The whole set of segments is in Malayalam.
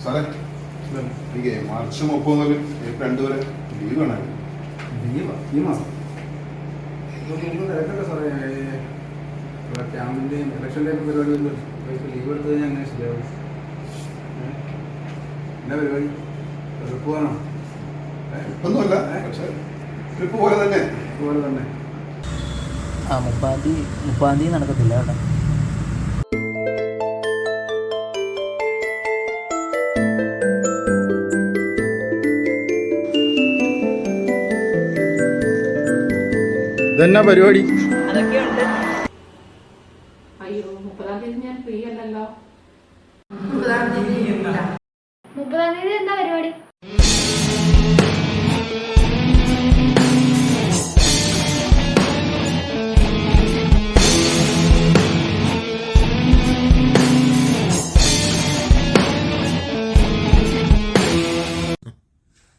സാറേ എനിക്ക് മാർച്ച് 30 മുതൽ ഏപ്രിൽ 2 വരെ ലീവ് വേണമായിരുന്നു. ഈ മാസം തിരക്കട്ടെ സാറേ. ഇവിടെ ക്യാമ്പിൻ്റെയും ഇലക്ഷൻ്റെയും പരിപാടി ഒന്നും ലീവ് എടുത്ത് കഴിഞ്ഞാൽ അങ്ങനെ ശരിയാവും. എന്നാ പരിപാടി? ട്രിപ്പ് പോകണോ? ഒന്നുമല്ല, പക്ഷേ ട്രിപ്പ് പോലെ തന്നെ. 30 തീയതി നടക്കത്തില്ല കേട്ടോ. ഇതെന്നാ പരിപാടി? അയ്യോ 30-ാം തീയതി ഞാൻ ഫ്രീ അല്ലല്ലോ. 30-ാം തീയതി എന്താ പരിപാടി?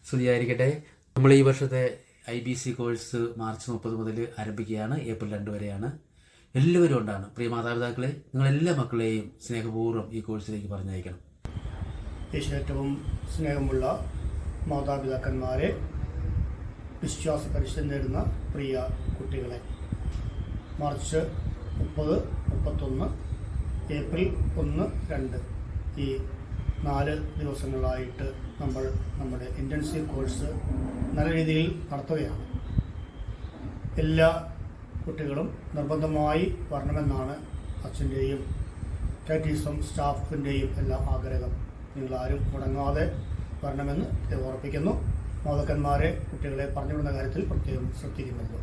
സ്തുതിയായിരിക്കട്ടെ. നമ്മൾ ഈ വർഷത്തെ IBC കോഴ്സ് മാർച്ച് 30 മുതൽ ആരംഭിക്കുകയാണ്. ഏപ്രിൽ 2 വരെയാണ്. എല്ലാവരും ഉണ്ടാണ്. പ്രിയ മാതാപിതാക്കളെ, നിങ്ങളെല്ലാ മക്കളെയും സ്നേഹപൂർവ്വം ഈ കോഴ്സിലേക്ക് പറഞ്ഞയക്കണം. ഏറ്റവും സ്നേഹമുള്ള മാതാപിതാക്കന്മാരെ, വിശ്വാസ പരിശീലനം നേടുന്ന പ്രിയ കുട്ടികളെ, മാർച്ച് 30, 31, ഏപ്രിൽ 1, 2 ഈ 4 ദിവസങ്ങളായിട്ട് നമ്മൾ നമ്മുടെ ഇൻറ്റൻസീവ് കോഴ്സ് നല്ല രീതിയിൽ നടത്തുകയാണ്. എല്ലാ കുട്ടികളും നിർബന്ധമായി വരണമെന്നാണ് അച്ഛൻ്റെയും കാറ്റീസം സ്റ്റാഫിൻ്റെയും എല്ലാം ആഗ്രഹം. നിങ്ങളാരും മുടങ്ങാതെ വരണമെന്ന് ഓർപ്പിക്കുന്നു. മാതാക്കന്മാരെ കുട്ടികളെ പറഞ്ഞുവിടുന്ന കാര്യത്തിൽ പ്രത്യേകം ശ്രദ്ധിക്കുന്നുണ്ട്.